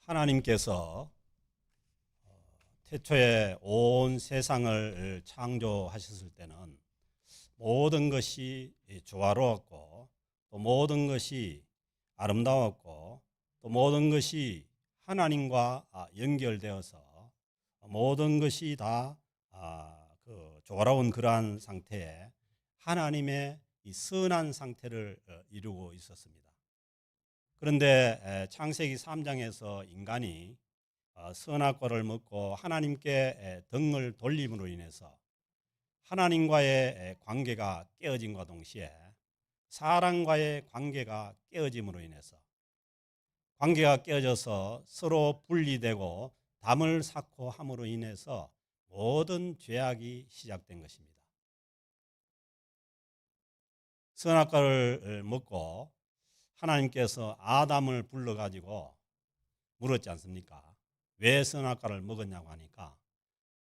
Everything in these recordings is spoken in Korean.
하나님께서 태초에 온 세상을 창조하셨을 때는 모든 것이 조화로웠고, 또 모든 것이 아름다웠고, 또 모든 것이 하나님과 연결되어서 모든 것이 다 조화로운 그러한 상태에 하나님의 이 선한 상태를 이루고 있었습니다. 그런데 창세기 3장에서 인간이 선악과를 먹고 하나님께 등을 돌림으로 인해서 하나님과의 관계가 깨어짐과 동시에 사람과의 관계가 깨어짐으로 인해서 관계가 깨어져서 서로 분리되고 담을 쌓고 함으로 인해서 모든 죄악이 시작된 것입니다. 선악과를 먹고 하나님께서 아담을 불러가지고 물었지 않습니까? 왜 선악과를 먹었냐고 하니까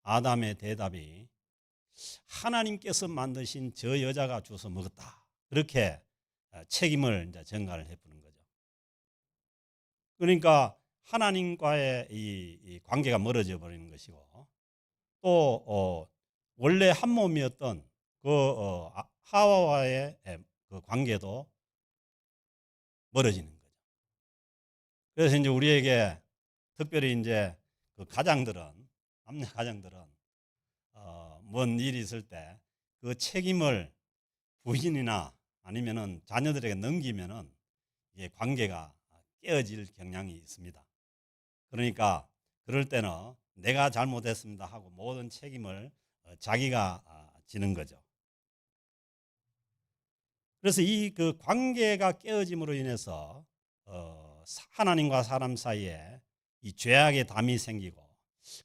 아담의 대답이 하나님께서 만드신 저 여자가 주워서 먹었다. 그렇게 책임을 이제 전가를 해보는 거죠. 그러니까 하나님과의 이 관계가 멀어져 버리는 것이고, 또 원래 한 몸이었던 그 하와와의 그 관계도 멀어지는 거죠. 그래서 이제 우리에게 특별히 이제 그 가장들은, 남녀 가장들은 뭔 일이 있을 때 그 책임을 부인이나 아니면은 자녀들에게 넘기면은 이게 관계가 깨어질 경향이 있습니다. 그러니까 그럴 때는 내가 잘못했습니다 하고 모든 책임을 자기가 지는 거죠. 그래서 이 그 관계가 깨어짐으로 인해서 하나님과 사람 사이에 이 죄악의 담이 생기고,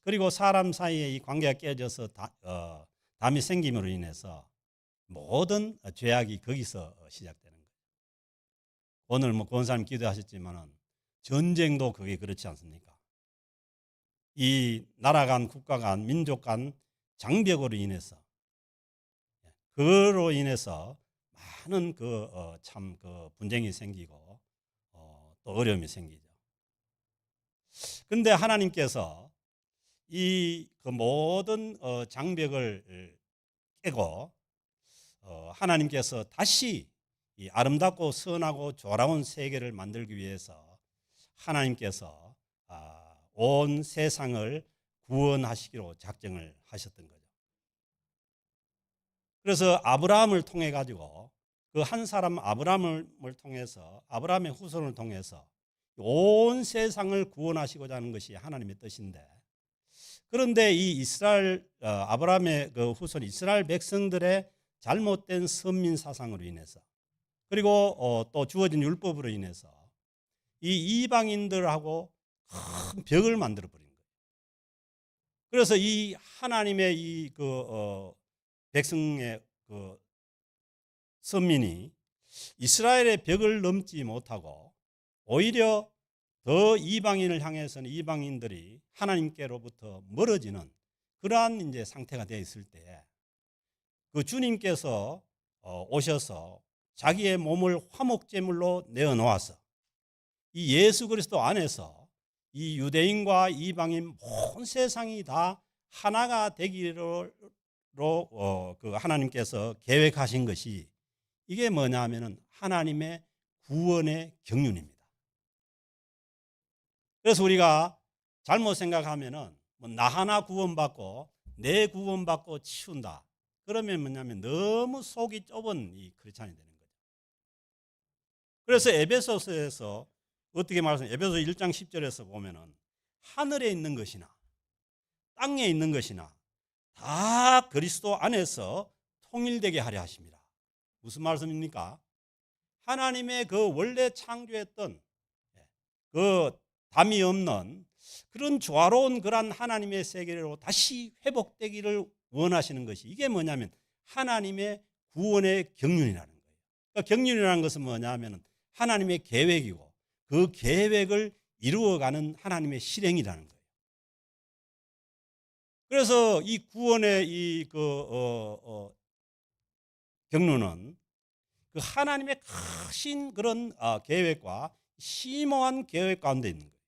그리고 사람 사이에 이 관계가 깨어져서 담이 생김으로 인해서 모든 죄악이 거기서 시작되는 거예요. 오늘 뭐 권사님 기도하셨지만은 전쟁도 그게 그렇지 않습니까? 이 나라 간, 국가 간, 민족 간 장벽으로 인해서, 그로 인해서 많은 참 분쟁이 생기고 또 어려움이 생기죠. 그런데 하나님께서 이 그 모든 장벽을 깨고 하나님께서 다시 이 아름답고 선하고 조화로운 세계를 만들기 위해서 하나님께서 온 세상을 구원하시기로 작정을 하셨던 거죠. 그래서 아브라함을 통해 가지고 그 한 사람 아브라함을 통해서, 아브라함의 후손을 통해서 온 세상을 구원하시고자 하는 것이 하나님의 뜻인데, 그런데 이 이스라엘 아브라함의 그 후손 이스라엘 백성들의 잘못된 선민 사상으로 인해서, 그리고 또 주어진 율법으로 인해서 이 이방인들하고 큰 벽을 만들어 버린 거예요. 그래서 이 하나님의 이 백성의 그 선민이 이스라엘의 벽을 넘지 못하고 오히려 더 이방인을 향해서는 이방인들이 하나님께로부터 멀어지는 그러한 이제 상태가 되어 있을 때, 그 주님께서 오셔서 자기의 몸을 화목제물로 내어 놓아서 이 예수 그리스도 안에서 이 유대인과 이방인 온 세상이 다 하나가 되기로 그 하나님께서 계획하신 것이, 이게 뭐냐 하면은 하나님의 구원의 경륜입니다. 그래서 우리가 잘못 생각하면은 뭐 나 하나 구원받고 내 구원받고 치운다. 그러면 뭐냐면 너무 속이 좁은 이 크리스찬이 되는 거죠. 그래서 에베소서에서 어떻게 말하면 에베소 1장 10절에서 보면은 하늘에 있는 것이나 땅에 있는 것이나 다 그리스도 안에서 통일되게 하려 하십니다. 무슨 말씀입니까? 하나님의 그 원래 창조했던 그 담이 없는 그런 조화로운 그런 하나님의 세계로 다시 회복되기를 원하시는 것이, 이게 뭐냐면 하나님의 구원의 경륜이라는 거예요. 그러니까 경륜이라는 것은 뭐냐 하면 하나님의 계획이고, 그 계획을 이루어가는 하나님의 실행이라는 거예요. 그래서 이 구원의 경륜은 그 하나님의 크신 그런 계획과 심오한 계획 가운데 있는 거예요.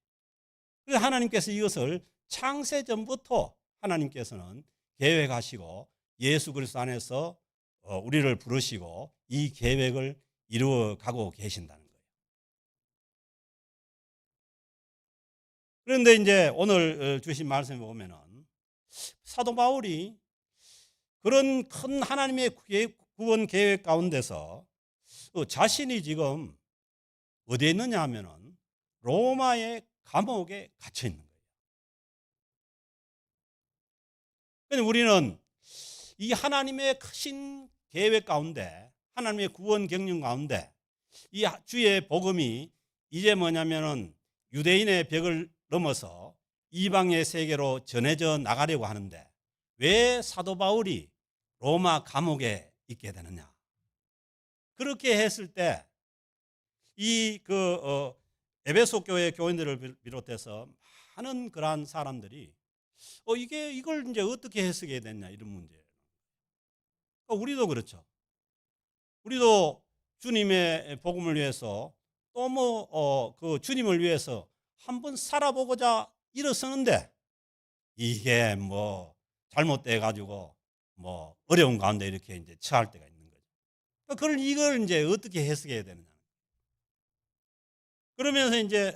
그래서 하나님께서 이것을 창세 전부터 하나님께서는 계획하시고 예수 그리스도 안에서 우리를 부르시고 이 계획을 이루어가고 계신다는 거예요. 그런데 이제 오늘 주신 말씀에 보면은 사도 바울이 그런 큰 하나님의 구원 계획 가운데서 자신이 지금 어디에 있느냐 하면은 로마의 감옥에 갇혀 있는 거예요. 그런데 우리는 이 하나님의 크신 계획 가운데, 하나님의 구원 경륜 가운데 이 주의 복음이 이제 뭐냐면은 유대인의 벽을 넘어서 이방의 세계로 전해져 나가려고 하는데 왜 사도 바울이 로마 감옥에 있게 되느냐? 그렇게 했을 때 이 에베소 교회 교인들을 비롯해서 많은 그러한 사람들이 이걸 이제 어떻게 해석해야 되냐 이런 문제. 우리도 그렇죠. 우리도 주님의 복음을 위해서 또 그 주님을 위해서 한번 살아보고자 일어서는데 이게 잘못돼 가지고 어려운 가운데 이렇게 이제 처할 때가 있는 거죠. 그걸 이걸 이제 어떻게 해석해야 되느냐. 그러면서 이제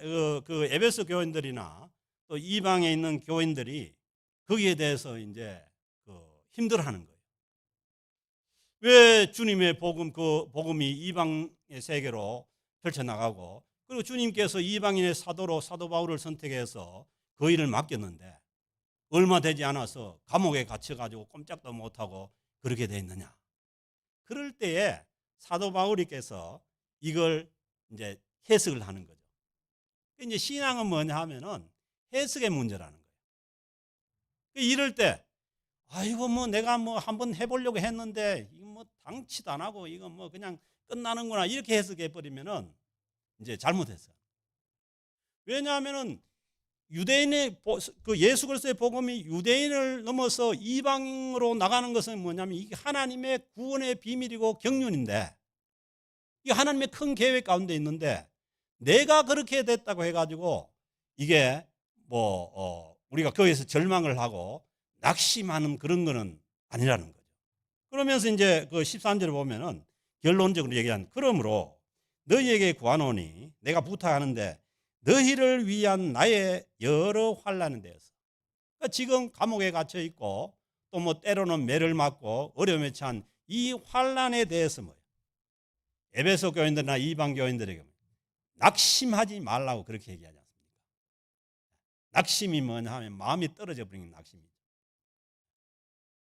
그 에베소 교인들이나 또 이방에 있는 교인들이 거기에 대해서 이제 힘들어하는 거예요. 왜 주님의 복음, 그 복음이 이방의 세계로 펼쳐나가고 그리고 주님께서 이방인의 사도로 사도 바울을 선택해서 그 일을 맡겼는데 얼마 되지 않아서 감옥에 갇혀가지고 꼼짝도 못하고 그렇게 돼 있느냐. 그럴 때에 사도 바울이께서 이걸 이제 해석을 하는 거죠. 이제 신앙은 뭐냐 하면은 해석의 문제라는 거예요. 이럴 때 아이고 내가 한번 해보려고 했는데 이거 당치도 안 하고 이거 그냥 끝나는구나 이렇게 해석해 버리면은 이제 잘못했어요. 왜냐하면은 유대인의 그 예수 그리스도의 복음이 유대인을 넘어서 이방으로 나가는 것은 뭐냐면 이게 하나님의 구원의 비밀이고 경륜인데 이게 하나님의 큰 계획 가운데 있는데 내가 그렇게 됐다고 해가지고 이게 우리가 거기에서 절망을 하고 낙심하는 그런 거는 아니라는 거죠. 그러면서 이제 그 13절을 보면은 결론적으로 얘기한 그러므로 너희에게 구하노니 내가 부탁하는데 너희를 위한 나의 여러 환난에 대해서 그러니까 지금 감옥에 갇혀 있고 또 때로는 매를 맞고 어려움에 처한 이 환난에 대해서 에베소 교인들이나 이방 교인들에게 낙심하지 말라고 그렇게 얘기하지 않습니까? 낙심이 뭐냐 하면 마음이 떨어져 버리는 낙심이죠.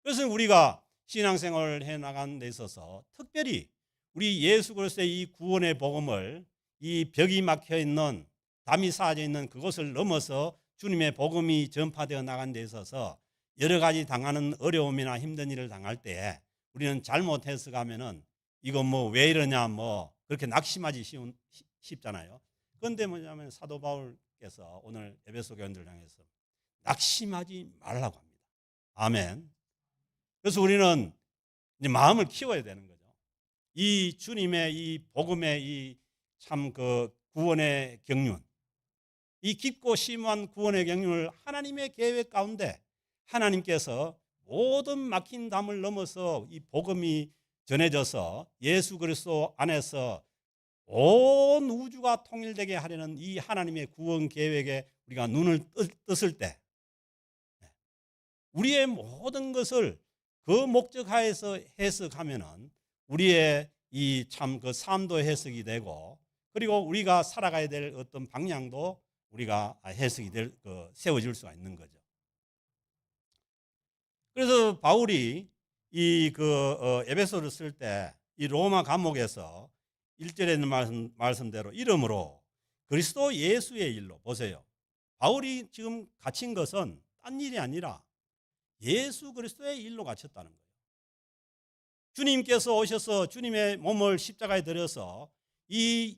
그래서 우리가 신앙생활을 해나가는 데 있어서 특별히 우리 예수 그리스도의 이 구원의 복음을 이 벽이 막혀 있는 담이 쌓아져 있는 그것을 넘어서 주님의 복음이 전파되어 나가는 데 있어서 여러 가지 당하는 어려움이나 힘든 일을 당할 때 우리는 잘못 해석하면은 이거 왜 이러냐 그렇게 낙심하지 쉽잖아요. 그런데 뭐냐면 사도 바울께서 오늘 에베소 교인들을 향해서 낙심하지 말라고 합니다. 아멘. 그래서 우리는 이제 마음을 키워야 되는 거죠. 이 주님의 이 복음의 이 참 구원의 경륜, 이 깊고 심오한 구원의 경륜을 하나님의 계획 가운데 하나님께서 모든 막힌 담을 넘어서 이 복음이 전해져서 예수 그리스도 안에서 온 우주가 통일되게 하려는 이 하나님의 구원 계획에 우리가 눈을 떴을 때 우리의 모든 것을 그 목적 하에서 해석하면은 우리의 이 참 삶도 해석이 되고 그리고 우리가 살아가야 될 어떤 방향도 우리가 해석이 세워질 수가 있는 거죠. 그래서 바울이 이 에베소를 쓸 때 이 로마 감옥에서 1절에 있는 말씀대로 이름으로 그리스도 예수의 일로 보세요. 바울이 지금 갇힌 것은 딴 일이 아니라 예수 그리스도의 일로 갇혔다는 거예요. 주님께서 오셔서 주님의 몸을 십자가에 들여서 이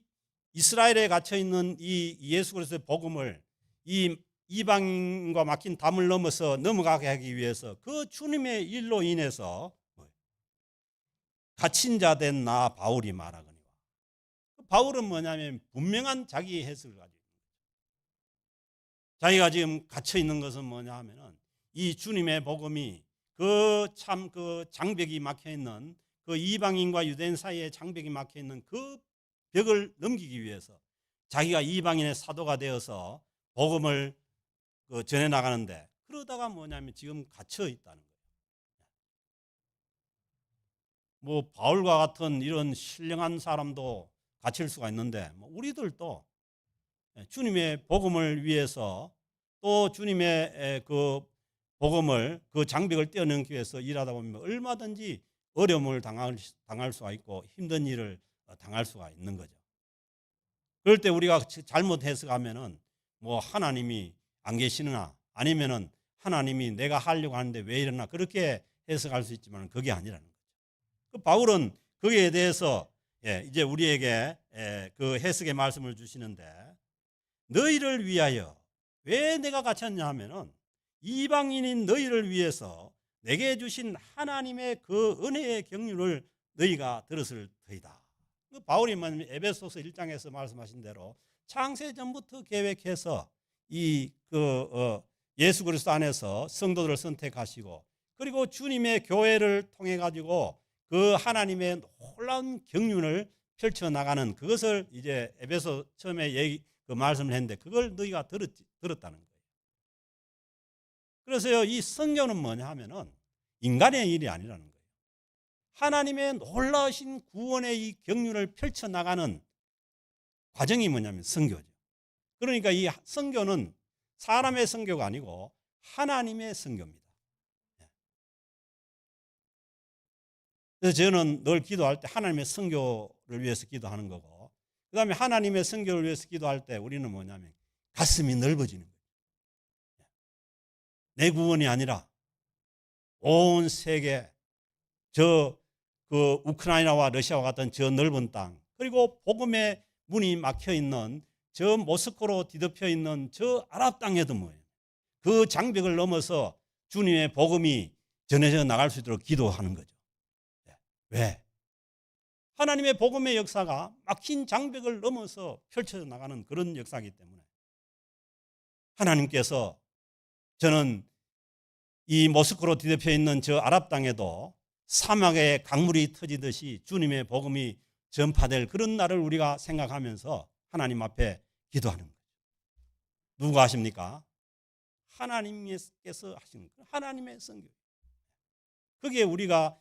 이스라엘에 갇혀 있는 이 예수 그리스도의 복음을 이 이방인과 막힌 담을 넘어서 넘어가게 하기 위해서 그 주님의 일로 인해서 갇힌 자 된 나 바울이 말하거니와. 바울은 뭐냐면 분명한 자기 해석을 가지고 있는 거죠. 자기가 지금 갇혀 있는 것은 뭐냐 하면은 이 주님의 복음이 그 장벽이 막혀 있는 그 이방인과 유대인 사이에 장벽이 막혀 있는 그 벽을 넘기기 위해서 자기가 이방인의 사도가 되어서 복음을 전해 나가는데, 그러다가 뭐냐면 지금 갇혀 있다는 거예요. 뭐 바울과 같은 이런 신령한 사람도 갇힐 수가 있는데, 뭐 우리들도 주님의 복음을 위해서 또 주님의 그 복음을 그 장벽을 뛰어넘기 위해서 일하다 보면 얼마든지 어려움을 당할 수가 있고 힘든 일을 당할 수가 있는 거죠. 그럴 때 우리가 잘못 해석하면은 뭐 하나님이 안 계시나, 아니면은 하나님이 내가 하려고 하는데 왜 이러나, 그렇게 해석할 수 있지만 그게 아니라는 거죠. 그 바울은 거기에 대해서 이제 우리에게 그 해석의 말씀을 주시는데, 너희를 위하여 왜 내가 갇혔냐 하면은 이방인인 너희를 위해서 내게 주신 하나님의 그 은혜의 경륜을 너희가 들었을 터이다. 바울이 에베소서 1장에서 말씀하신 대로 창세 전부터 계획해서 예수 그리스도 안에서 성도들을 선택하시고, 그리고 주님의 교회를 통해 가지고 그 하나님의 놀라운 경륜을 펼쳐 나가는 그것을 이제 에베소 처음에 그 말씀을 했는데, 그걸 너희가 들었다는 거예요. 그래서요, 이 성경은 뭐냐 하면은 인간의 일이 아니라는 거예요. 하나님의 놀라우신 구원의 이 경륜을 펼쳐 나가는 과정이 뭐냐면 선교죠. 그러니까 이 선교는 사람의 선교가 아니고 하나님의 선교입니다. 그래서 저는 늘 기도할 때 하나님의 선교를 위해서 기도하는 거고, 그 다음에 하나님의 선교를 위해서 기도할 때 우리는 뭐냐면 가슴이 넓어지는 거예요. 내 구원이 아니라 온 세계, 그 우크라이나와 러시아와 같은 저 넓은 땅, 그리고 복음의 문이 막혀 있는 저 모스크로 뒤덮여 있는 저 아랍 땅에도 뭐예요, 그 장벽을 넘어서 주님의 복음이 전해져 나갈 수 있도록 기도하는 거죠. 왜? 하나님의 복음의 역사가 막힌 장벽을 넘어서 펼쳐져 나가는 그런 역사이기 때문에, 하나님께서 저는 이 모스크로 뒤덮여 있는 저 아랍 땅에도 사막에 강물이 터지듯이 주님의 복음이 전파될 그런 날을 우리가 생각하면서 하나님 앞에 기도하는 거죠. 누가 하십니까? 하나님께서 하시는 거예요. 하나님의 선교. 그게 우리가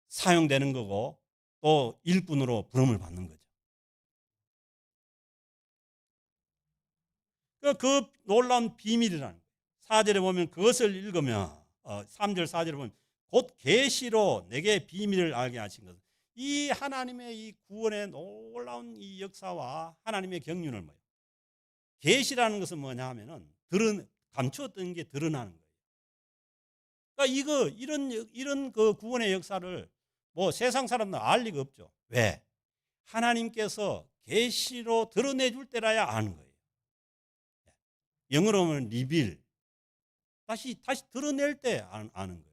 사용되는 거고 또 일꾼으로 부름을 받는 거죠. 그 놀라운 비밀이라는 거예요. 4절에 보면 그것을 읽으면 3절 4절에 보면 곧 계시로 내게 비밀을 알게 하신 것. 이 하나님의 이 구원의 놀라운 이 역사와 하나님의 경륜을 뭐예요? 계시라는 것은 뭐냐 하면은 감추었던 게 드러나는 거예요. 그러니까 이런 그 구원의 역사를 뭐 세상 사람들은 알 리가 없죠. 왜? 하나님께서 계시로 드러내 줄 때라야 아는 거예요. 영어로 하면 리빌. 다시 드러낼 때 아는 거예요.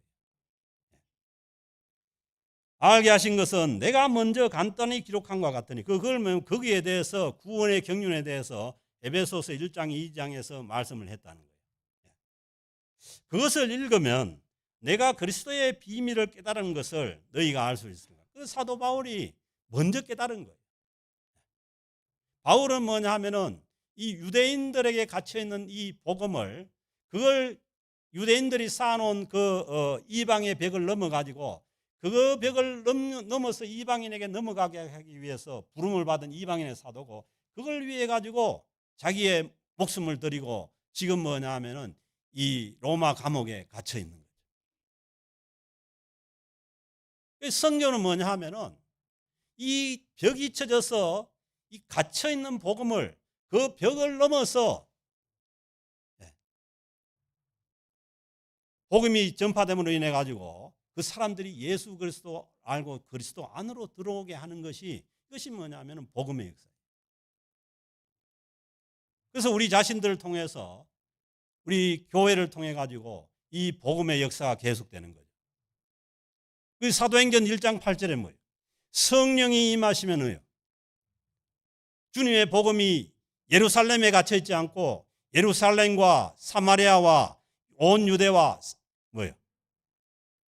알게 하신 것은 내가 먼저 간단히 기록한 것 같으니, 그걸 거기에 대해서 구원의 경륜에 대해서 에베소서 1장 2장에서 말씀을 했다는 거예요. 그것을 읽으면 내가 그리스도의 비밀을 깨달은 것을 너희가 알 수 있습니다. 그래서 사도 바울이 먼저 깨달은 거예요. 바울은 뭐냐 하면은 이 유대인들에게 갇혀 있는 이 복음을, 그걸 유대인들이 쌓아놓은 이방의 벽을 넘어가지고 그 벽을 넘어서 이방인에게 넘어가게 하기 위해서 부름을 받은 이방인의 사도고, 그걸 위해 가지고 자기의 목숨을 드리고 지금 뭐냐 하면은 이 로마 감옥에 갇혀 있는 거죠. 성경은 뭐냐 하면은 이 벽이 쳐져서 이 갇혀 있는 복음을, 그 벽을 넘어서 복음이 전파됨으로 인해 가지고 그 사람들이 예수 그리스도 알고 그리스도 안으로 들어오게 하는 것이, 이것이 뭐냐면은 복음의 역사예요. 그래서 우리 자신들을 통해서, 우리 교회를 통해 가지고 이 복음의 역사가 계속되는 거죠. 그 사도행전 1장 8절에 뭐예요? 성령이 임하시면요, 주님의 복음이 예루살렘에 갇혀 있지 않고 예루살렘과 사마리아와 온 유대와 뭐예요?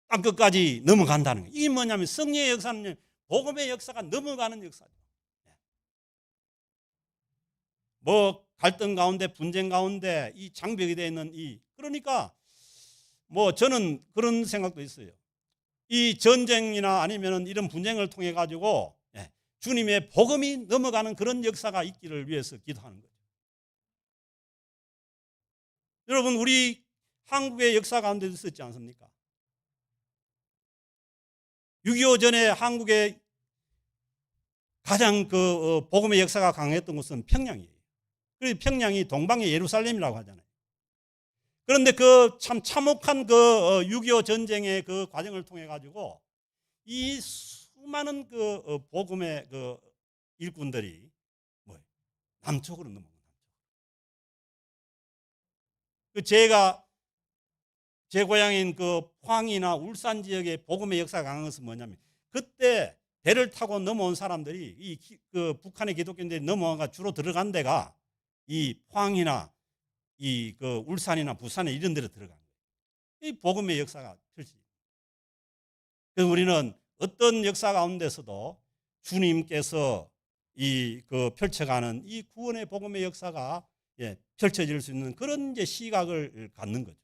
땅끝까지 넘어간다는 거예요. 이게 뭐냐면 성령의 역사는 복음의 역사가 넘어가는 역사죠. 뭐 갈등 가운데 분쟁 가운데 이 장벽이 되어 있는 그러니까 뭐 저는 그런 생각도 있어요. 이 전쟁이나 아니면 이런 분쟁을 통해 가지고 주님의 복음이 넘어가는 그런 역사가 있기를 위해서 기도하는 거죠. 여러분 우리 한국의 역사 가운데도 있었지 않습니까? 6.25 전에 한국의 가장 복음의 역사가 강했던 곳은 평양이에요. 그래서 평양이 동방의 예루살렘이라고 하잖아요. 그런데 그 참 참혹한 6.25 전쟁의 그 과정을 통해 가지고 이 수많은 복음의 일꾼들이 남쪽으로 넘어간 거죠. 제 고향인 포항이나 울산 지역의 복음의 역사가 강한 것은 뭐냐면 그때 배를 타고 넘어온 사람들이 북한의 기독교인들이 넘어와가 주로 들어간 데가 이 포항이나 울산이나 부산에 이런 데로 들어간 거예요. 이 복음의 역사가 펼쳐집니다. 그래서 우리는 어떤 역사 가운데서도 주님께서 펼쳐가는 이 구원의 복음의 역사가 펼쳐질 수 있는 그런 이제 시각을 갖는 거죠.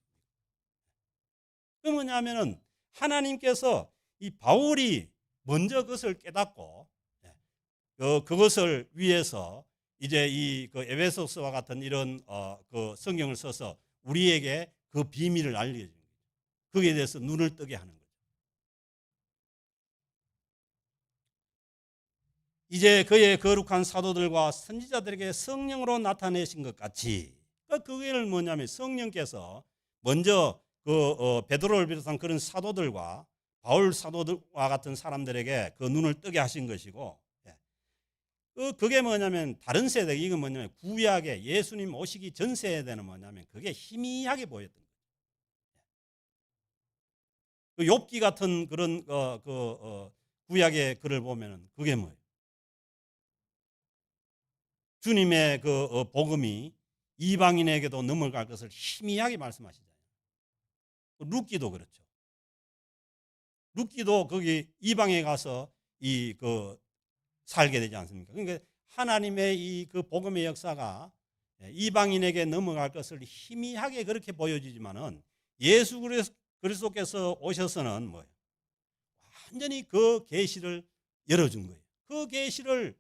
그 뭐냐면은 하나님께서 이 바울이 먼저 그것을 깨닫고 그것을 위해서 이제 에베소서와 같은 이런 성경을 써서 우리에게 그 비밀을 알려주는 거예요. 거기에 대해서 눈을 뜨게 하는 거죠. 이제 그의 거룩한 사도들과 선지자들에게 성령으로 나타내신 것 같이 그게 뭐냐면 성령께서 먼저 베드로를 비롯한 그런 사도들과 바울 사도들과 같은 사람들에게 그 눈을 뜨게 하신 것이고 그게 뭐냐면 다른 세대 이건 뭐냐면 구약에 예수님 오시기 전 세대는 뭐냐면 그게 희미하게 보였던 거예요. 욥기 같은 그런 구약의 글을 보면은 그게 뭐예요? 주님의 복음이 이방인에게도 넘어갈 것을 희미하게 말씀하시잖아요. 룻기도 그렇죠. 룻기도 거기 이방에 가서 살게 되지 않습니까? 그러니까 하나님의 이 복음의 역사가 이방인에게 넘어갈 것을 희미하게 그렇게 보여지지만은 예수 그리스도께서 오셔서는 뭐예요? 완전히 그 계시를 열어준 거예요. 그 계시를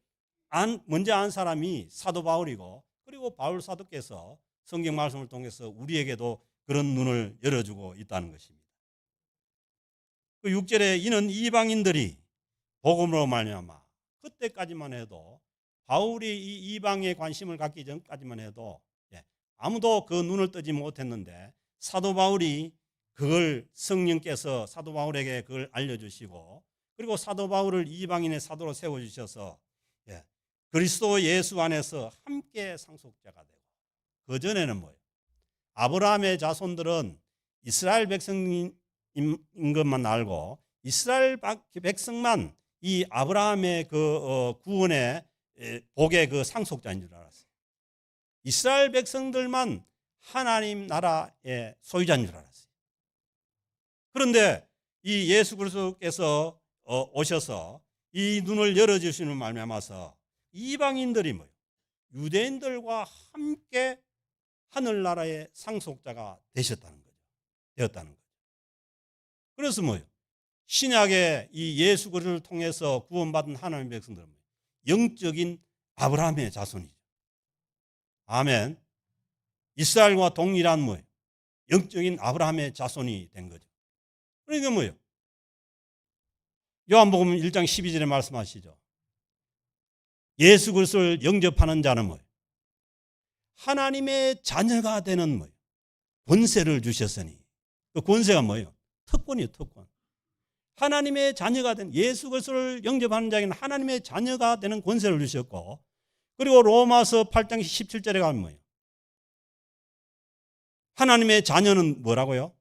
먼저 안 사람이 사도 바울이고 그리고 바울 사도께서 성경 말씀을 통해서 우리에게도 그런 눈을 열어주고 있다는 것입니다. 그 6절에 이는 이방인들이 복음으로 말미암아 그때까지만 해도 바울이 이 이방에 관심을 갖기 전까지만 해도 아무도 그 눈을 뜨지 못했는데 사도 바울이 그걸 성령께서 사도 바울에게 그걸 알려주시고 그리고 사도 바울을 이방인의 사도로 세워주셔서 그리스도 예수 안에서 함께 상속자가 되고 그전에는 뭐예요? 아브라함의 자손들은 이스라엘 백성인 것만 알고 이스라엘 백성만 이 아브라함의 구원의 복의 상속자인 줄 알았어요. 이스라엘 백성들만 하나님 나라의 소유자인 줄 알았어요. 그런데 이 예수 그리스도께서 오셔서 이 눈을 열어주시는 말미암아서 이방인들이 뭐예요? 유대인들과 함께 하늘나라의 상속자가 되었다는 거죠. 그래서 뭐예요? 신약의 이 예수 그리스도를 통해서 구원받은 하나님의 백성들은 영적인 아브라함의 자손이죠. 아멘. 이스라엘과 동일한 뭐예요? 영적인 아브라함의 자손이 된 거죠. 그러니까 뭐예요? 요한복음 1장 12절에 말씀하시죠. 예수 그리스도를 영접하는 자는 뭐예요? 하나님의 자녀가 되는 뭐예요? 권세를 주셨으니. 그 권세가 뭐예요? 특권이에요, 특권. 하나님의 자녀가 된 예수 그리스도를 영접하는 자에게는 하나님의 자녀가 되는 권세를 주셨고 그리고 로마서 8장 17절에 가면 뭐예요? 하나님의 자녀는 뭐라고요?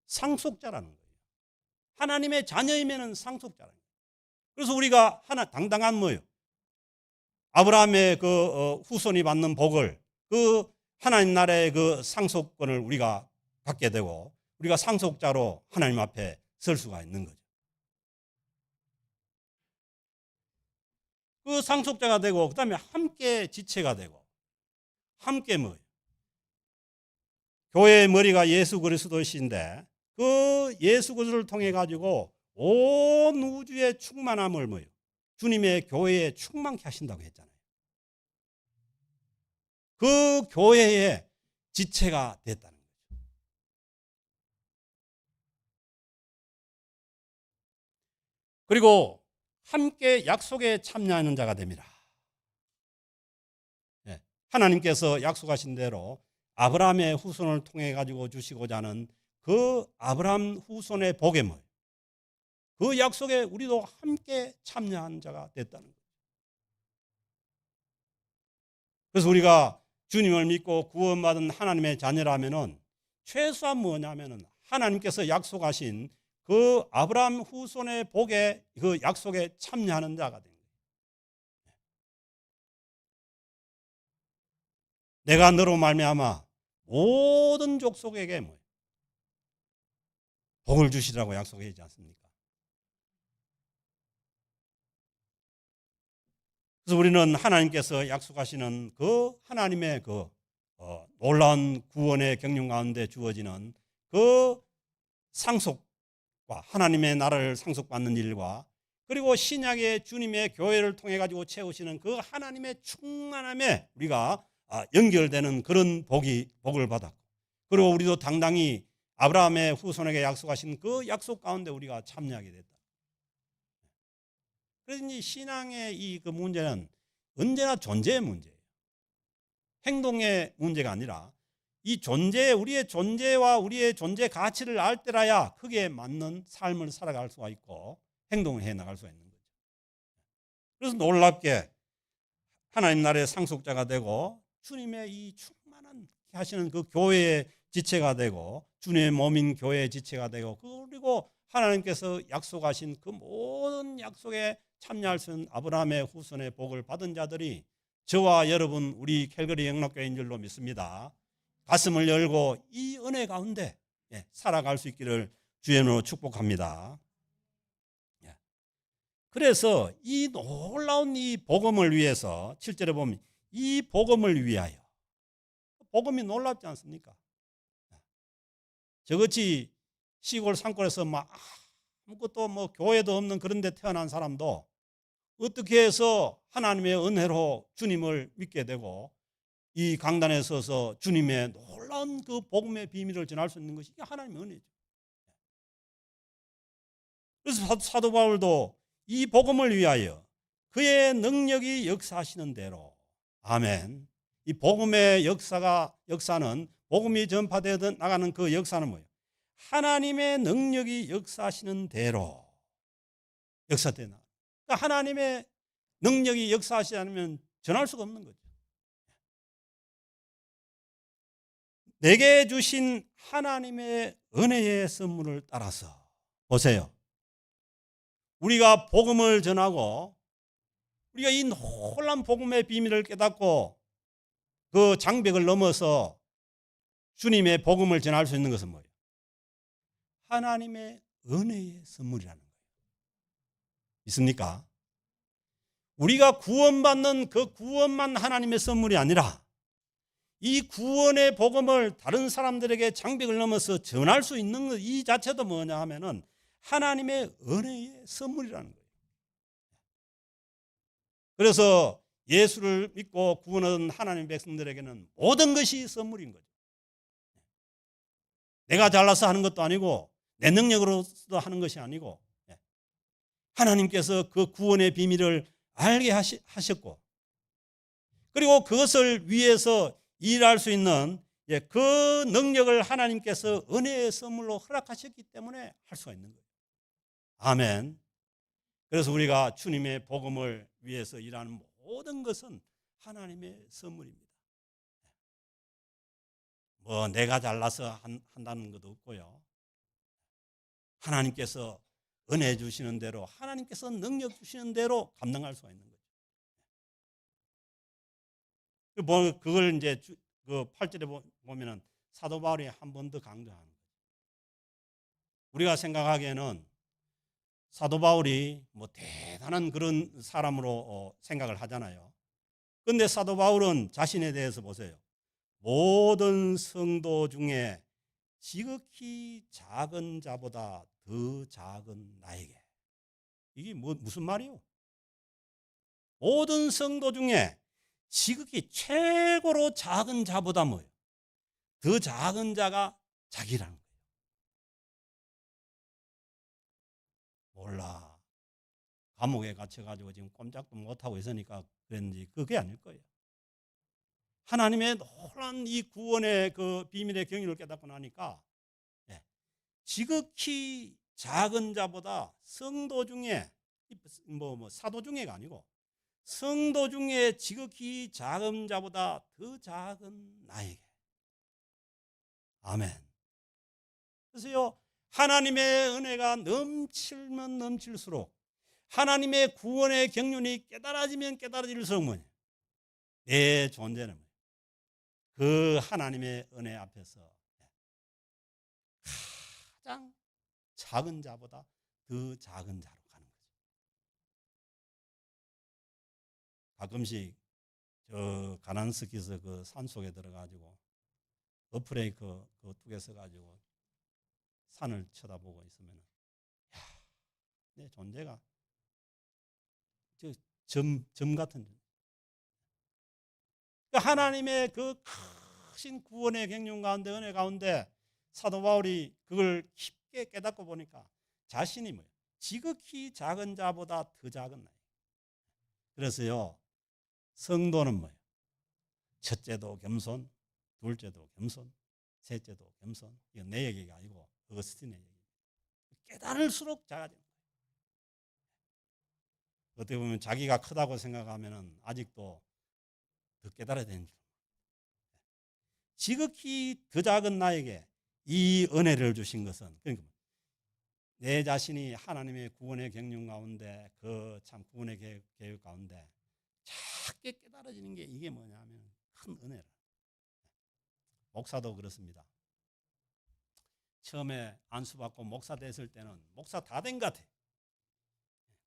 상속자라는 거예요. 하나님의 자녀이면은 상속자라는 거예요. 그래서 우리가 당당한 뭐예요? 아브라함의 후손이 받는 복을 하나님 나라의 그 상속권을 우리가 갖게 되고 우리가 상속자로 하나님 앞에 설 수가 있는 거죠. 그 상속자가 되고 그다음에 함께 지체가 되고 함께 뭐예요? 교회의 머리가 예수 그리스도이신데 그 예수 그리스도를 통해 가지고 온 우주의 충만함을 뭐예요? 주님의 교회에 충만케 하신다고 했잖아요. 그 교회의 지체가 됐다는 거죠. 그리고 함께 약속에 참여하는 자가 됩니다. 하나님께서 약속하신 대로 아브라함의 후손을 통해 가지고 주시고자 하는 그 아브라함 후손의 복의 뭐예요? 그 약속에 우리도 함께 참여한 자가 됐다는 거예요. 그래서 우리가 주님을 믿고 구원받은 하나님의 자녀라면은 최소한 뭐냐면은 하나님께서 약속하신 그 아브라함 후손의 복의 그 약속에 참여하는 자가 된 거예요. 내가 너로 말미암아 모든 족속에게 뭐예요? 복을 주시라고 약속하지 않습니까? 그래서 우리는 하나님께서 약속하시는 그 하나님의 그 놀라운 구원의 경륜 가운데 주어지는 그 상속과 하나님의 나라를 상속받는 일과 그리고 신약의 주님의 교회를 통해 가지고 채우시는 그 하나님의 충만함에 우리가 연결되는 그런 복을 받았고 그리고 우리도 당당히 아브라함의 후손에게 약속하신 그 약속 가운데 우리가 참여하게 됐다. 그래서 이 신앙의 이 그 문제는 언제나 존재의 문제예요. 행동의 문제가 아니라 이 우리의 존재와 우리의 존재 가치를 알 때라야 그게 맞는 삶을 살아갈 수가 있고 행동을 해 나갈 수가 있는 거죠. 그래서 놀랍게 하나님 나라의 상속자가 되고 주님의 이 충만한 하시는 그 교회의 지체가 되고 주님의 몸인 교회의 지체가 되고 그리고 하나님께서 약속하신 그 모든 약속에 참여할 수 있는 아브라함의 후손의 복을 받은 자들이 저와 여러분 우리 캘거리 영락교회인 줄로 믿습니다. 가슴을 열고 이 은혜 가운데 살아갈 수 있기를 주의 이름으로 축복합니다. 그래서 이 놀라운 이 복음을 위해서 7절에 보면 이 복음을 위하여 복음이 놀랍지 않습니까? 저같이 시골 산골에서 막 아무것도 뭐 교회도 없는 그런 데 태어난 사람도 어떻게 해서 하나님의 은혜로 주님을 믿게 되고 이 강단에 서서 주님의 놀라운 그 복음의 비밀을 전할 수 있는 것이 하나님의 은혜죠. 그래서 사도 바울도 이 복음을 위하여 그의 능력이 역사하시는 대로 아멘. 이 복음의 역사는 복음이 전파되어 나가는 그 역사는 뭐예요? 하나님의 능력이 역사하시는 대로 역사되어 나가요. 그러니까 하나님의 능력이 역사하시지 않으면 전할 수가 없는 거죠. 내게 주신 하나님의 은혜의 선물을 따라서 보세요. 우리가 복음을 전하고 우리가 이 놀라운 복음의 비밀을 깨닫고 그 장벽을 넘어서 주님의 복음을 전할 수 있는 것은 뭐예요? 하나님의 은혜의 선물이라는 거예요. 믿습니까? 우리가 구원받는 그 구원만 하나님의 선물이 아니라 이 구원의 복음을 다른 사람들에게 장벽을 넘어서 전할 수 있는 것 이 자체도 뭐냐 하면은 하나님의 은혜의 선물이라는 거예요. 그래서 예수를 믿고 구원한 하나님의 백성들에게는 모든 것이 선물인 거죠. 내가 잘나서 하는 것도 아니고 내 능력으로서 하는 것이 아니고 하나님께서 그 구원의 비밀을 알게 하셨고 그리고 그것을 위해서 일할 수 있는 그 능력을 하나님께서 은혜의 선물로 허락하셨기 때문에 할 수가 있는 거예요. 아멘. 그래서 우리가 주님의 복음을 위해서 일하는 모든 것은 하나님의 선물입니다. 뭐 내가 잘나서 한다는 것도 없고요. 하나님께서 은혜 주시는 대로 하나님께서 능력 주시는 대로 감당할 수가 있는 거죠. 뭐 그걸 이제 그 8절에 보면은 사도 바울이 한 번 더 강조하는 거예요. 우리가 생각하기에는 사도 바울이 뭐 대단한 그런 사람으로 생각을 하잖아요. 그런데 사도 바울은 자신에 대해서 보세요. 모든 성도 중에 지극히 작은 자보다 더 작은 나에게. 이게 무슨 말이요? 모든 성도 중에 지극히 최고로 작은 자보다 뭐예요? 더 작은 자가 자기라는 거예요. 몰라. 감옥에 갇혀가지고 지금 꼼짝도 못하고 있으니까 그랬는지 그게 아닐 거예요. 하나님의 놀라운 이 구원의 그 비밀의 경위를 깨닫고 나니까 지극히 작은 자보다 성도 중에 사도 중에가 아니고 성도 중에 지극히 작은 자보다 더 작은 나에게. 아멘. 그래서요, 하나님의 은혜가 넘치면 넘칠수록 하나님의 구원의 경륜이 깨달아지면 깨달아질수록 뭐냐? 내 존재는 뭐냐? 그 하나님의 은혜 앞에서 가장 작은 자보다 더 작은 자로 가는 거죠. 가끔씩 저 가난스키에서 그 산속에 들어가지고 어프레이크 그 뚝에 서가지고 산을 쳐다보고 있으면 내 존재가 점 같은 존재. 그러니까 하나님의 그 크신 구원의 경륜 가운데 은혜 가운데 사도 바울이 그걸 깊게 깨닫고 보니까 자신이 뭐예요? 지극히 작은 자보다 더 작은 나이. 그래서요, 성도는 뭐예요? 첫째도 겸손, 둘째도 겸손, 셋째도 겸손. 이건 내 얘기가 아니고 어거스틴의 얘기. 깨달을수록 작아지는 거예요. 어떻게 보면 자기가 크다고 생각하면 아직도 더 깨달아야 되는 줄. 지극히 더 작은 나에게 이 은혜를 주신 것은 그러니까 내 자신이 하나님의 구원의 경륜 가운데 그 참 구원의 계획 가운데 작게 깨달아지는 게 이게 뭐냐면 큰 은혜라. 목사도 그렇습니다. 처음에 안수받고 목사 됐을 때는 목사 다 된 것 같아.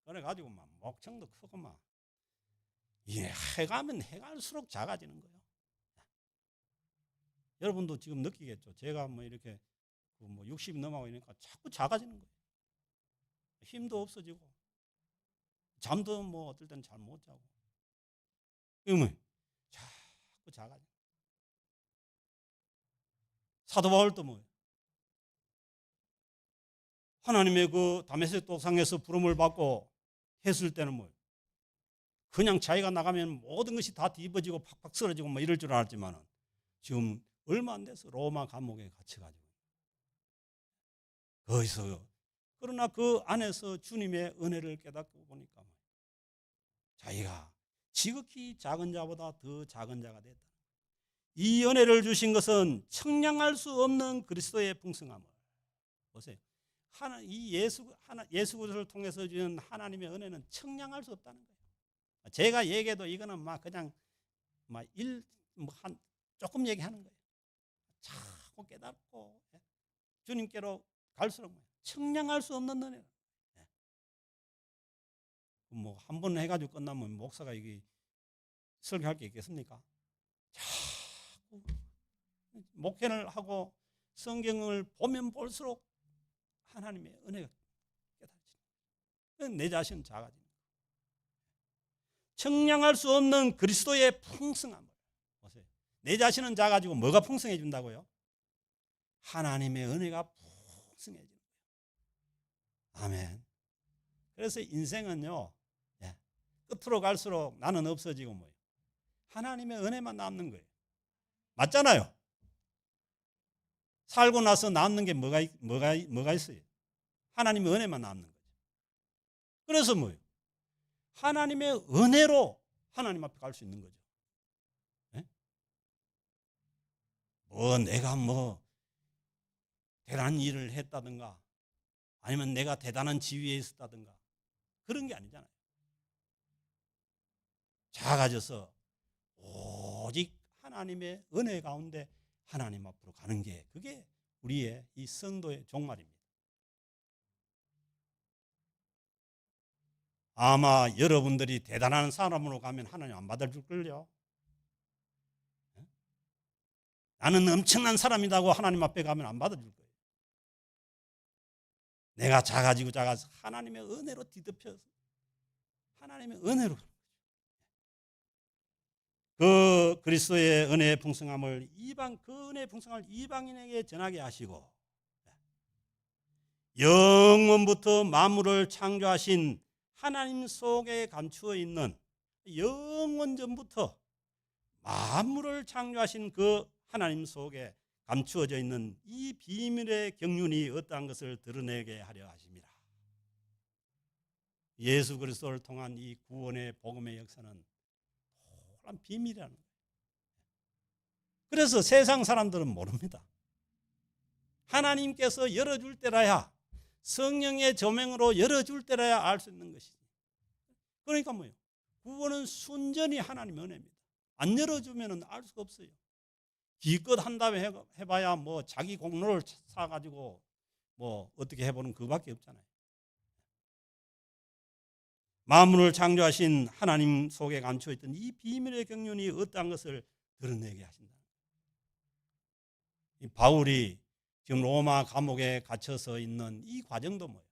그래가지고 막 목청도 크고 막 이게 해가면 해갈수록 작아지는 거예요. 여러분도 지금 느끼겠죠. 제가 뭐 이렇게 뭐 60이 넘어가고 있으니까 자꾸 작아지는 거예요. 힘도 없어지고 잠도 뭐 어떨 때는 잘 못 자고. 그러면 자꾸 작아져. 사도 바울도 뭐예요? 하나님의 그 다메섹 도상에서 부름을 받고 했을 때는 뭐예요? 그냥 자기가 나가면 모든 것이 다 뒤집어지고 팍팍 쓰러지고 뭐 이럴 줄 알았지만은 지금 얼마 안 돼서 로마 감옥에 갇혀가지고 거기서 그러나 그 안에서 주님의 은혜를 깨닫고 보니까 자기가 지극히 작은 자보다 더 작은 자가 됐다. 이 은혜를 주신 것은 청량할 수 없는 그리스도의 풍성함을 보세요. 예수 그리스도를 통해서 주는 하나님의 은혜는 청량할 수 없다는 거예요. 제가 얘기해도 이거는 막 그냥 한 조금 얘기하는 거예요. 자꾸 깨닫고 주님께로 갈수록 청량할 수 없는 은혜. 뭐 한 번 해가지고 끝나면 목사가 이게 설교할 게 있겠습니까? 자꾸 목회를 하고 성경을 보면 볼수록 하나님의 은혜가 깨달아지는. 내 자신은 작아지는 거예요. 청량할 수 없는 그리스도의 풍성함을 보세요. 내 자신은 작아지고 뭐가 풍성해진다고요? 하나님의 은혜가 풍성해지는 거예요. 아멘. 그래서 인생은요, 끝으로 갈수록 나는 없어지고 뭐예요? 하나님의 은혜만 남는 거예요. 맞잖아요. 살고 나서 남는 게 뭐가 있어요? 하나님의 은혜만 남는 거죠. 그래서 뭐예요? 하나님의 은혜로 하나님 앞에 갈 수 있는 거죠. 내가 대단한 일을 했다든가 아니면 내가 대단한 지위에 있었다든가 그런 게 아니잖아요. 작아져서 오직 하나님의 은혜 가운데 하나님 앞으로 가는 게 그게 우리의 이 성도의 종말입니다. 아마 여러분들이 대단한 사람으로 가면 하나님 안 받아줄걸요. 나는 엄청난 사람이라고 하나님 앞에 가면 안 받아줄 거예요. 내가 작아서 하나님의 은혜로 뒤덮여서 하나님의 은혜로 그 그리스도의 은혜의 풍성함을 그 은혜의 풍성함을 이방인에게 전하게 하시고 영원부터 만물을 창조하신 하나님 속에 감추어 있는 영원 전부터 만물을 창조하신 그 하나님 속에 감추어져 있는 이 비밀의 경륜이 어떠한 것을 드러내게 하려 하십니다. 예수 그리스도를 통한 이 구원의 복음의 역사는 놀라운 비밀이라는 거예요. 그래서 세상 사람들은 모릅니다. 하나님께서 열어줄 때라야, 성령의 조명으로 열어줄 때라야 알 수 있는 것이지. 그러니까 뭐예요? 구원은 순전히 하나님의 은혜입니다. 안 열어주면 알 수가 없어요. 기껏 한 다음에 해봐야 뭐 자기 공로를 쌓아가지고 뭐 어떻게 해보는 그밖에 없잖아요. 만물을 창조하신 하나님 속에 감추어있던 이 비밀의 경륜이 어떠한 것을 드러내게 하신다. 바울이 지금 로마 감옥에 갇혀서 있는 이 과정도 뭐예요?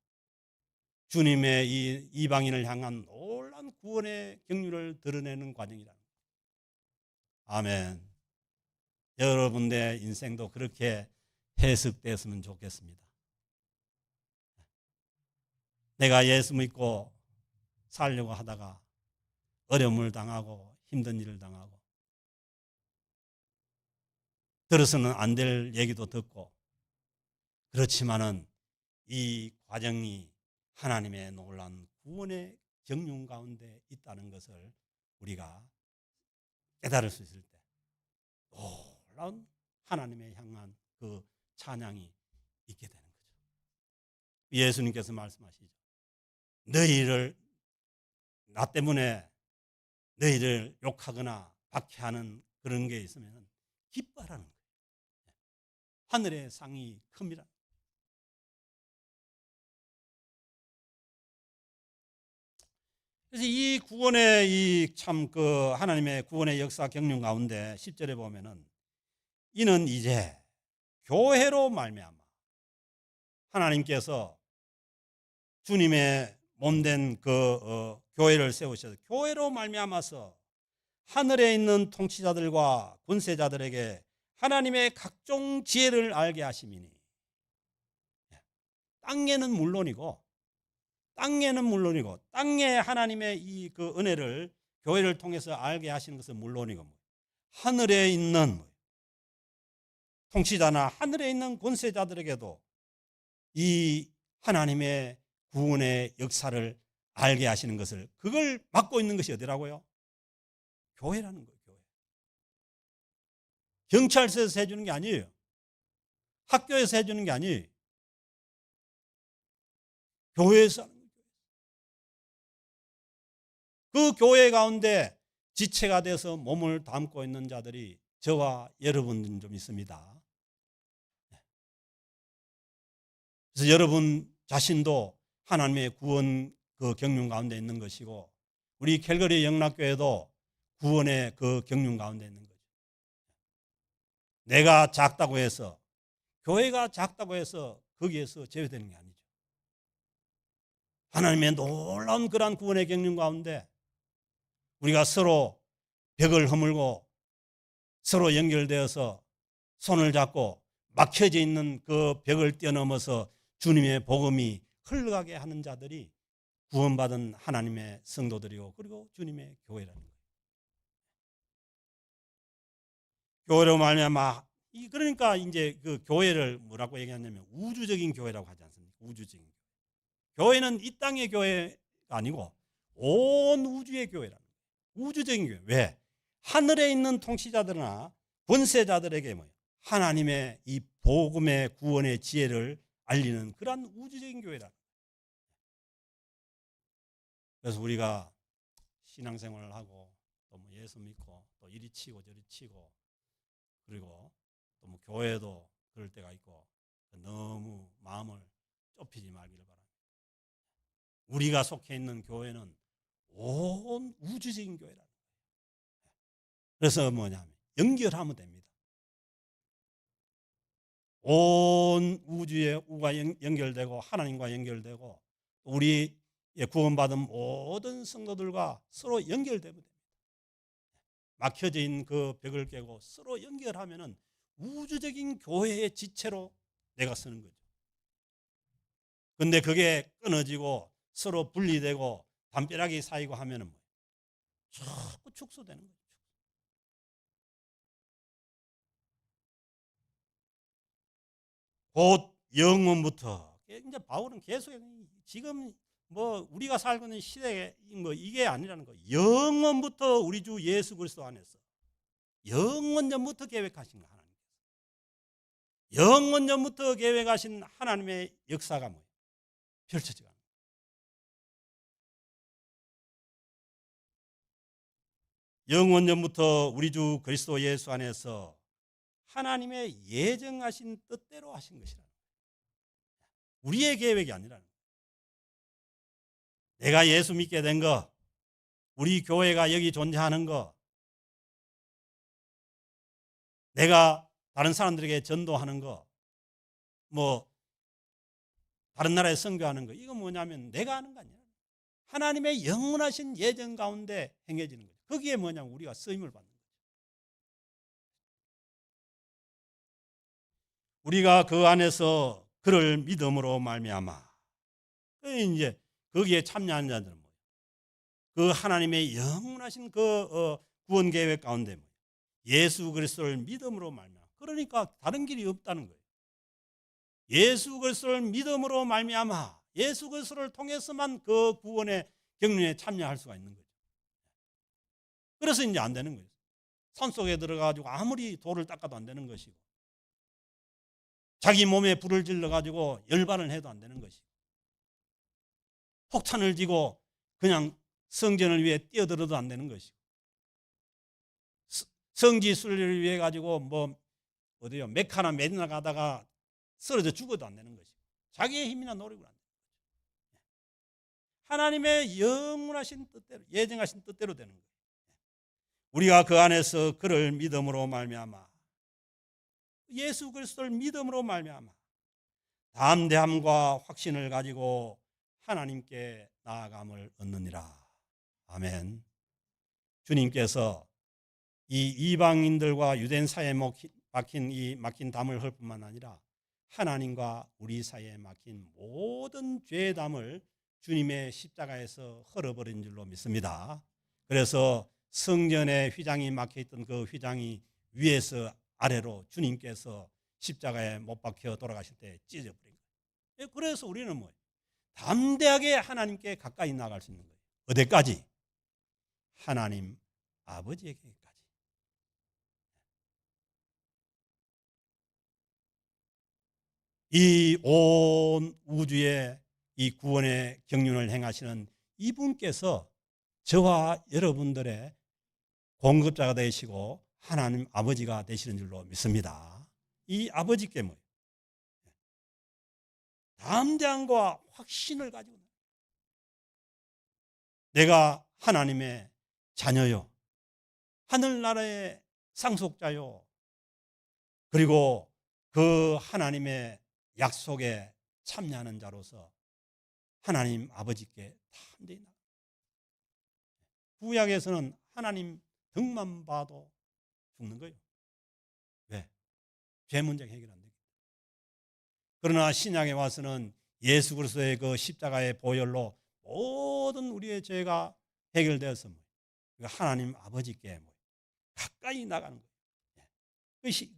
주님의 이 이방인을 향한 놀라운 구원의 경륜을 드러내는 과정이라는 거예요. 아멘. 여러분의 인생도 그렇게 해석되었으면 좋겠습니다. 내가 예수 믿고 살려고 하다가 어려움을 당하고 힘든 일을 당하고 들어서는 안 될 얘기도 듣고 그렇지만은 이 과정이 하나님의 놀라운 구원의 경륜 가운데 있다는 것을 우리가 깨달을 수 있을 때 놀라운 하나님의 향한 그 찬양이 있게 되는 거죠. 예수님께서 말씀하시죠. 너희를 나 때문에 너희를 욕하거나 박해하는 그런 게 있으면 기뻐하라는 거예요. 하늘의 상이 큽니다. 그래서 이 구원의 이 참 그 하나님의 구원의 역사 경륜 가운데 10절에 보면은 이는 이제 교회로 말미암아 하나님께서 주님의 몸된 그 교회를 세우셔서 교회로 말미암아서 하늘에 있는 통치자들과 권세자들에게 하나님의 각종 지혜를 알게 하심이니 땅에는 물론이고 땅에 하나님의 이 그 은혜를 교회를 통해서 알게 하시는 것은 물론이고 하늘에 있는 통치자나 하늘에 있는 권세자들에게도 이 하나님의 구원의 역사를 알게 하시는 것을 그걸 맡고 있는 것이 어디라고요? 교회라는 거예요. 교회. 경찰서에서 해주는 게 아니에요. 학교에서 해주는 게 아니에요. 교회에서 하는 거예요. 그 교회 가운데 지체가 돼서 몸을 담고 있는 자들이 저와 여러분 좀 있습니다. 그래서 여러분 자신도 하나님의 구원 그 경륜 가운데 있는 것이고 우리 캘거리 영락교회도 구원의 그 경륜 가운데 있는 거죠. 내가 작다고 해서 교회가 작다고 해서 거기에서 제외되는 게 아니죠. 하나님의 놀라운 그러한 구원의 경륜 가운데 우리가 서로 벽을 허물고 서로 연결되어서 손을 잡고 막혀져 있는 그 벽을 뛰어넘어서 주님의 복음이 흘러가게 하는 자들이 구원받은 하나님의 성도들이고 그리고 주님의 교회라는 거예요. 교회로 말미암아 그러니까 이제 그 교회를 뭐라고 얘기하냐면 우주적인 교회라고 하지 않습니까? 우주적인 교회. 교회는 이 땅의 교회가 아니고 온 우주의 교회라는 거예요. 우주적인 교회. 왜? 하늘에 있는 통치자들이나 권세자들에게 뭐예요? 하나님의 이 복음의 구원의 지혜를 알리는 그러한 우주적인 교회다. 그래서 우리가 신앙생활을 하고 또 뭐 예수 믿고 또 이리 치고 저리 치고 그리고 또 뭐 교회도 그럴 때가 있고 너무 마음을 좁히지 말기를 바랍니다. 우리가 속해 있는 교회는 온 우주적인 교회라는 거예요. 그래서 뭐냐면 연결하면 됩니다. 온 우주의 우가 연결되고 하나님과 연결되고 우리 구원받은 모든 성도들과 서로 연결되면 됩니다. 막혀져 있는 그 벽을 깨고 서로 연결하면은 우주적인 교회의 지체로 내가 서는 거죠. 근데 그게 끊어지고 서로 분리되고 담벼락이 쌓이고 하면은 뭐예요? 자꾸 축소되는 거죠. 곧 영원부터 이제 바울은 계속 지금 뭐 우리가 살고 있는 시대에 뭐 이게 아니라는 거예요. 영원부터 우리 주 예수 그리스도 안에서 영원 전부터 계획하신 거 하나님. 영원 전부터 계획하신 하나님의 역사가 뭐예요? 펼쳐져 가는 거예요. 영원 전부터 우리 주 그리스도 예수 안에서 하나님의 예정하신 뜻대로 하신 것이라는 거예요. 우리의 계획이 아니라는 거예요. 내가 예수 믿게 된 거, 우리 교회가 여기 존재하는 거, 내가 다른 사람들에게 전도하는 거, 뭐 다른 나라에 선교하는 거, 이거 뭐냐면 내가 하는 거 아니야. 하나님의 영원하신 예정 가운데 행해지는 거죠. 거기에 뭐냐면 우리가 쓰임을 받는 거죠. 우리가 그 안에서 그를 믿음으로 말미암아. 이제 거기에 참여하는 자들은 뭐예요? 그 하나님의 영원하신 그 구원 계획 가운데 뭐예요? 예수 그리스도를 믿음으로 말미암아. 그러니까 다른 길이 없다는 거예요. 예수 그리스도를 믿음으로 말미암아. 예수 그리스도를 통해서만 그 구원의 경륜에 참여할 수가 있는 거죠. 그래서 이제 안 되는 거예요. 산속에 들어가지고 아무리 돌을 닦아도 안 되는 것이고, 자기 몸에 불을 질러가지고 열반을 해도 안 되는 것이고, 폭탄을 쥐고 그냥 성전을 위해 뛰어들어도 안 되는 것이고, 성지 순례를 위해 가지고 뭐 어디요 메카나 메디나 가다가 쓰러져 죽어도 안 되는 것이고, 자기의 힘이나 노력으로 안 되는 거죠. 하나님의 영원하신 뜻대로, 예정하신 뜻대로 되는 거예요. 우리가 그 안에서 그를 믿음으로 말미암아, 예수 그리스도를 믿음으로 말미암아 담대함과 확신을 가지고 하나님께 나아감을 얻느니라. 아멘. 주님께서 이 이방인들과 유대인 사이에 막힌 담을 헐 뿐만 아니라 하나님과 우리 사이에 막힌 모든 죄의 담을 주님의 십자가에서 헐어버린 줄로 믿습니다. 그래서 성전에 휘장이 막혀있던 그 휘장이 위에서 아래로 주님께서 십자가에 못 박혀 돌아가실 때 찢어버린 거예요. 그래서 우리는 뭐예요? 담대하게 하나님께 가까이 나갈 수 있는 거예요. 어디까지? 하나님 아버지에게까지. 이 온 우주의 이 구원의 경륜을 행하시는 이분께서 저와 여러분들의 공급자가 되시고 하나님 아버지가 되시는 줄로 믿습니다. 이 아버지께 뭐예요? 담대함과 확신을 가지고 내가 하나님의 자녀요, 하늘나라의 상속자요, 그리고 그 하나님의 약속에 참여하는 자로서 하나님 아버지께 담대히 나가. 구약에서는 하나님 등만 봐도 죽는 거예요. 왜? 죄 문제가 해결 안 되기. 그러나 신약에 와서는 예수 그리스도의 그 십자가의 보혈로 모든 우리의 죄가 해결되어서 하나님 아버지께 가까이 나가는 거예요.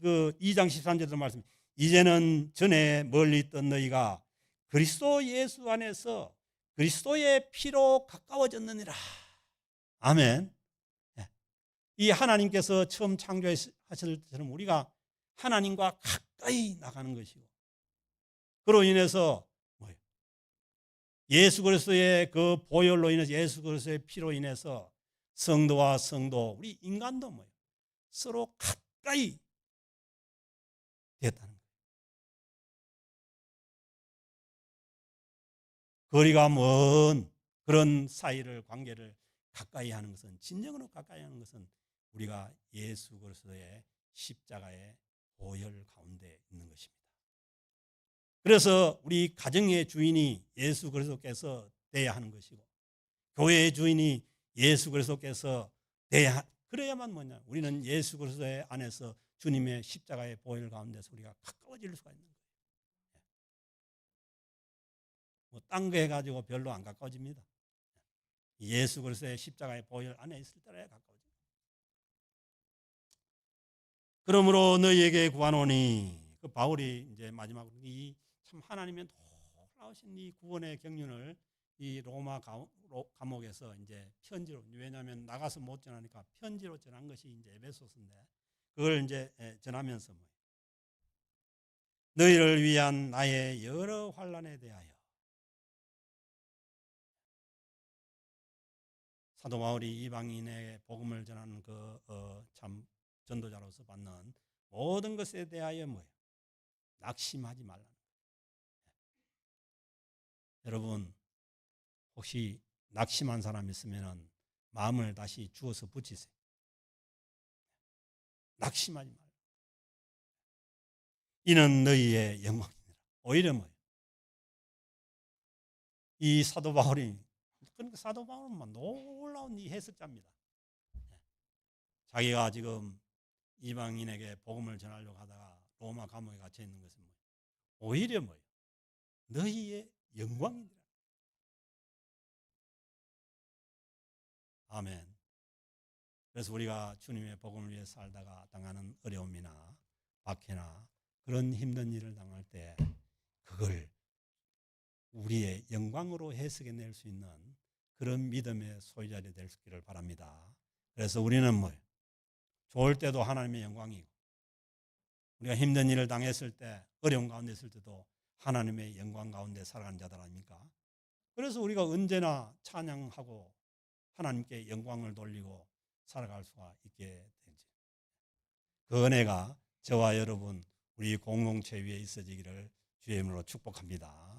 그 2장 13절에도 말씀, 이제는 전에 멀리 있던 너희가 그리스도 예수 안에서 그리스도의 피로 가까워졌느니라. 아멘. 이 하나님께서 처음 창조하실 때처럼 우리가 하나님과 가까이 나가는 것이고, 그로 인해서 뭐예요? 예수 그리스도의 그 보혈로 인해서, 예수 그리스도의 피로 인해서 성도와 성도, 우리 인간도 뭐예요? 서로 가까이 되었다는 거예요. 거리가 먼 그런 사이를 관계를 가까이 하는 것은, 진정으로 가까이 하는 것은 우리가 예수 그리스도의 십자가의 보혈 가운데 있는 것입니다. 그래서 우리 가정의 주인이 예수 그리스도께서 되어야 하는 것이고, 교회의 주인이 예수 그리스도께서 그래야만 뭐냐, 우리는 예수 그리스도의 안에서 주님의 십자가의 보혈 가운데서 우리가 가까워질 수가 있는 거예요. 뭐 딴 거 해가지고 별로 안 가까워집니다. 예수 그리스도의 십자가의 보혈 안에 있을 때라야 가까워집니다. 그러므로 너희에게 구하노니, 그 바울이 이제 마지막으로 이 참 하나님의 놀라우신 이 구원의 경륜을 이 로마 감옥에서 이제 편지로, 왜냐하면 나가서 못 전하니까 편지로 전한 것이 이제 에베소서인데, 그걸 이제 전하면서 너희를 위한 나의 여러 환난에 대하여, 사도 바울이 이방인의 복음을 전하는 그 참 전도자로서 받는 모든 것에 대하여 낙심하지 말라는 거예요. 여러분, 혹시 낙심한 사람 있으면 마음을 다시 주어서 붙이세요. 낙심하지 말라. 이는 너희의 영광이니라. 오히려 이 사도 바울이, 그러니까 사도 바울은 놀라운 이 해석자입니다. 자기가 지금 이방인에게 복음을 전하려고 하다가 로마 감옥에 갇혀 있는 것은 오히려 너희의 영광이니라. 아멘. 그래서 우리가 주님의 복음을 위해 살다가 당하는 어려움이나 박해나 그런 힘든 일을 당할 때 그걸 우리의 영광으로 해석해낼 수 있는 그런 믿음의 소유자들이 될 수 있기를 바랍니다. 그래서 우리는 좋을 때도 하나님의 영광이고, 우리가 힘든 일을 당했을 때, 어려운 가운데 있을 때도 하나님의 영광 가운데 살아가는 자들 아닙니까? 그래서 우리가 언제나 찬양하고 하나님께 영광을 돌리고 살아갈 수가 있게 되죠. 그 은혜가 저와 여러분 우리 공동체 위에 있어지기를 주의 이름으로 축복합니다.